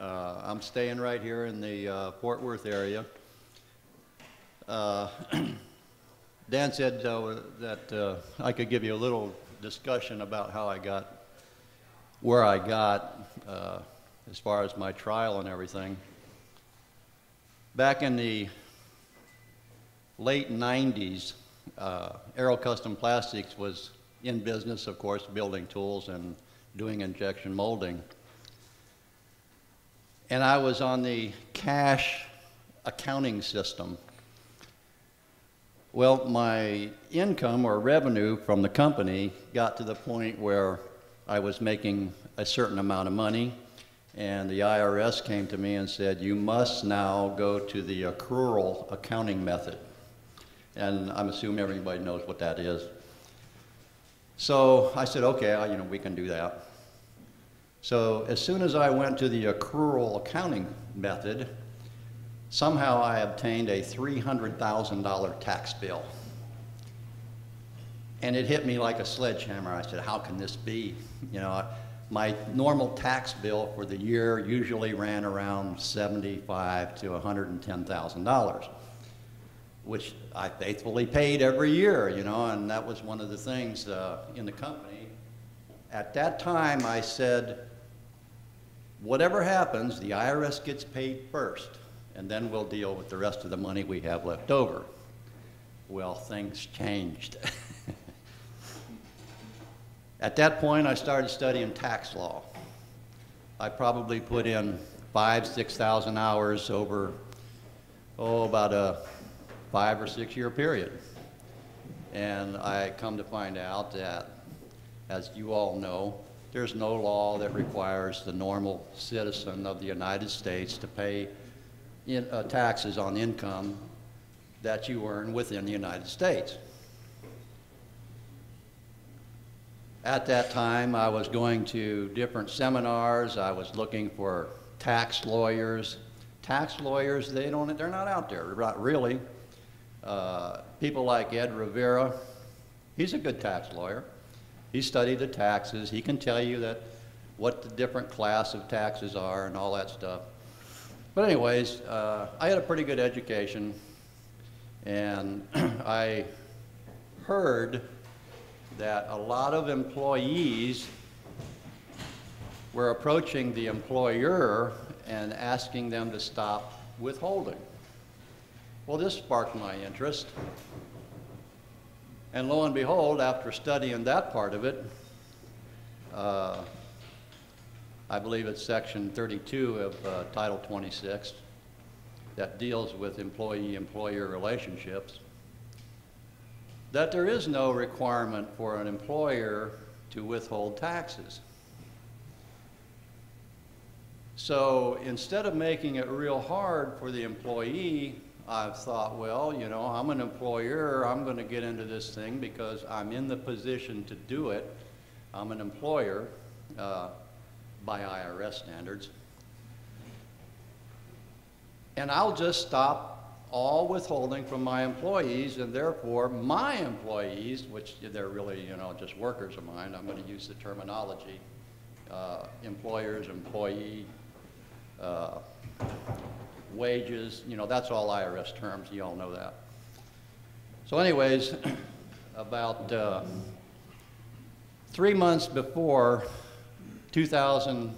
I'm staying right here in the Fort Worth area. Dan said that I could give you a little discussion about how I got where I got as far as my trial and everything. Back in the late 90s, Aero Custom Plastics was in business, of course, building tools and doing injection molding. And I was on the cash accounting system. Well, my income or revenue from the company got to the point where I was making a certain amount of money, and the IRS came to me and said, you must now go to the accrual accounting method. And I'm assuming everybody knows what that is. So I said, okay, we can do that. So as soon as I went to the accrual accounting method, somehow I obtained a $300,000 tax bill. And it hit me like a sledgehammer. I said, how can this be? My normal tax bill for the year usually ran around $75,000 to $110,000, which I faithfully paid every year, and that was one of the things in the company. At that time, I said, whatever happens, the IRS gets paid first, and then we'll deal with the rest of the money we have left over. Well, things changed. At that point, I started studying tax law. I probably put in 5,000 to 6,000 hours over, about a 5 or 6 year period. And I come to find out that, as you all know, there's no law that requires the normal citizen of the United States to pay taxes on income that you earn within the United States. At that time, I was going to different seminars. I was looking for tax lawyers. Tax lawyers, they're not out there, not really. People like Ed Rivera, he's a good tax lawyer. He studied the taxes. He can tell you what the different class of taxes are and all that stuff. But anyways, I had a pretty good education, and I heard that a lot of employees were approaching the employer and asking them to stop withholding. Well, this sparked my interest. And lo and behold, after studying that part of it, I believe it's section 32 of Title 26 that deals with employee-employer relationships, that there is no requirement for an employer to withhold taxes. So instead of making it real hard for the employee, I've thought, well, I'm an employer, I'm going to get into this thing because I'm in the position to do it. I'm an employer by IRS standards. And I'll just stop all withholding from my employees, and therefore my employees, which they're really, just workers of mine, I'm going to use the terminology, employers, employee, wages, that's all IRS terms, you all know that. So anyways, about 3 months before the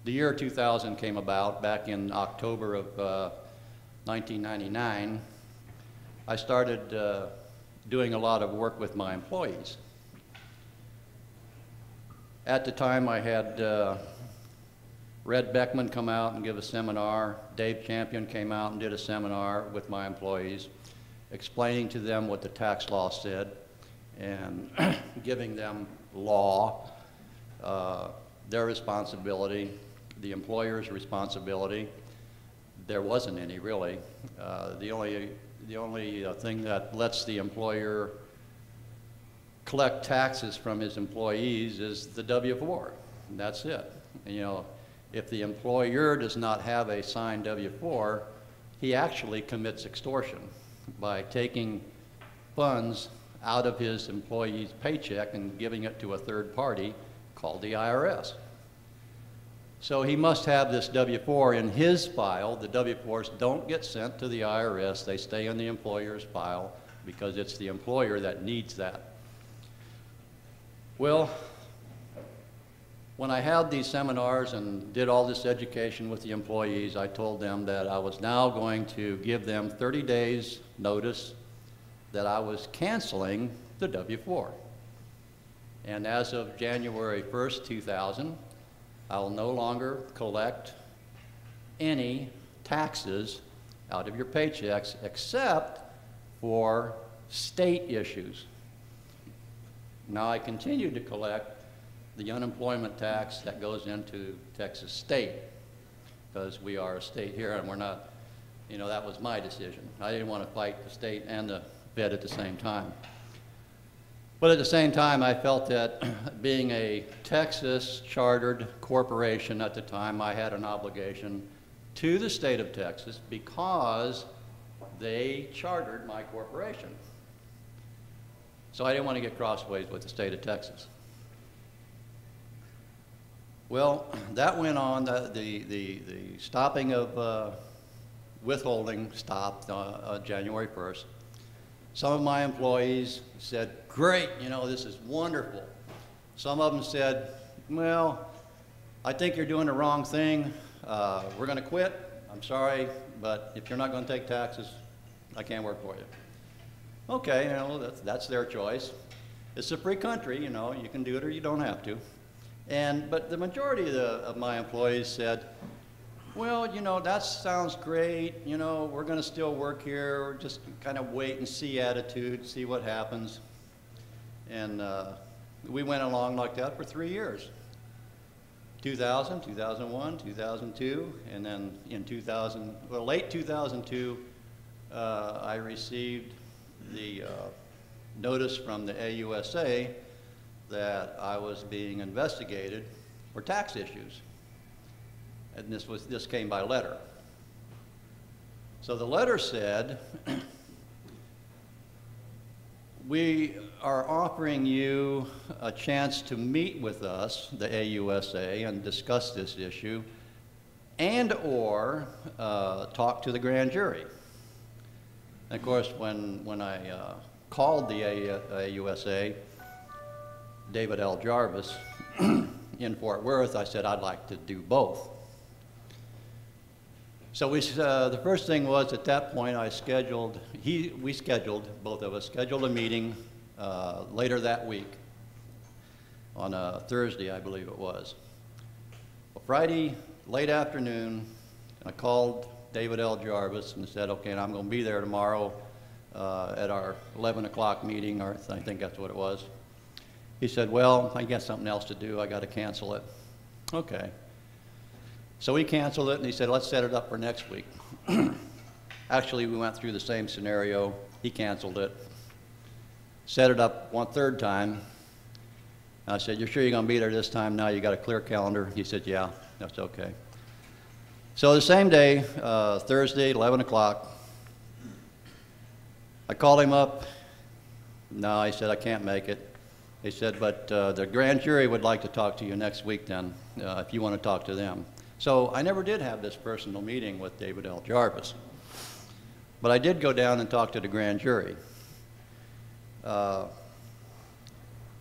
year 2000 came about, back in October of 1999, I started doing a lot of work with my employees. At the time, I had Red Beckman come out and give a seminar. Dave Champion came out and did a seminar with my employees, explaining to them what the tax law said and giving them law, their responsibility, the employer's responsibility. There wasn't any, really. The only thing that lets the employer collect taxes from his employees is the W-4, and that's it. And, if the employer does not have a signed W-4, he actually commits extortion by taking funds out of his employee's paycheck and giving it to a third party called the IRS. So he must have this W-4 in his file. The W-4s don't get sent to the IRS. They stay in the employer's file because it's the employer that needs that. Well, when I had these seminars and did all this education with the employees, I told them that I was now going to give them 30 days notice that I was canceling the W-4. And as of January 1st, 2000, I will no longer collect any taxes out of your paychecks except for state issues. Now I continue to collect the unemployment tax that goes into Texas State because we are a state here and we're not, you know, that was my decision. I didn't want to fight the state and the Fed at the same time. But at the same time, I felt that being a Texas chartered corporation at the time, I had an obligation to the state of Texas because they chartered my corporation. So I didn't want to get crossways with the state of Texas. Well, that went on. The stopping of withholding stopped January 1st. Some of my employees said, great, you know, this is wonderful. Some of them said, well, I think you're doing the wrong thing. We're going to quit. I'm sorry, but if you're not going to take taxes, I can't work for you. Okay, you know, that's their choice. It's a free country, you know, you can do it or you don't have to. But the majority of my employees said, well, you know, that sounds great. You know, we're going to still work here. We're just kind of wait and see attitude, see what happens. And we went along like that for 3 years. 2000, 2001, 2002, and then in late 2002, I received the notice from the AUSA that I was being investigated for tax issues. And this came by letter. So the letter said, we are offering you a chance to meet with us, the AUSA, and discuss this issue, and or talk to the grand jury. And of course, when I called the AUSA, David L. Jarvis, in Fort Worth, I said I'd like to do both. So the first thing was at that point we scheduled, both of us scheduled a meeting later that week on a Thursday, I believe it was. Well, Friday, late afternoon, I called David L. Jarvis and said, okay, I'm going to be there tomorrow at our 11 o'clock meeting, or I think that's what it was. He said, well, I got something else to do. I got to cancel it. Okay. So he canceled it, and he said, let's set it up for next week. Actually, we went through the same scenario. He canceled it, set it up one third time. I said, you're sure you're going to be there this time? Now you got a clear calendar? He said, yeah, that's okay. So the same day, Thursday, 11 o'clock, I called him up. No, he said, I can't make it. He said, but the grand jury would like to talk to you next week then, if you want to talk to them. So I never did have this personal meeting with David L. Jarvis. But I did go down and talk to the grand jury. I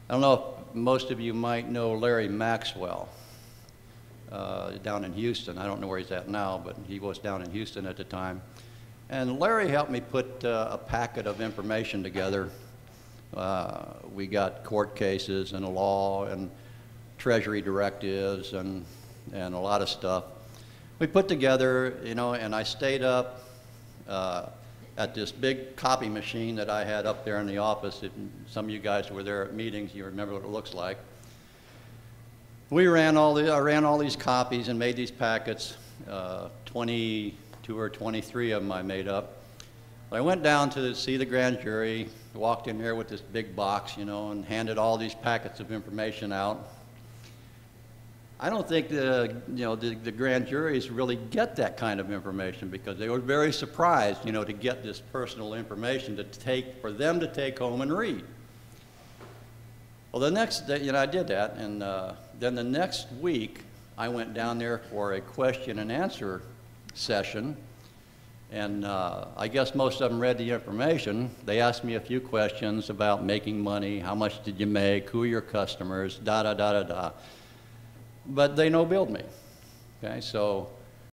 don't know if most of you might know Larry Maxwell down in Houston. I don't know where he's at now, but he was down in Houston at the time. And Larry helped me put a packet of information together. We got court cases and law and treasury directives and a lot of stuff. We put together, you know, and I stayed up at this big copy machine that I had up there in the office. If some of you guys were there at meetings, you remember what it looks like. I ran all these copies and made these packets, 22 or 23 of them I made up. I went down to see the grand jury, walked in here with this big box, you know, and handed all these packets of information out. I don't think the grand juries really get that kind of information because they were very surprised, you know, to get this personal information for them to take home and read. Well, the next day, you know, I did that, and then the next week, I went down there for a question and answer session, and I guess most of them read the information. They asked me a few questions about making money, how much did you make, who are your customers, da-da-da-da-da. But they no-billed me, okay? So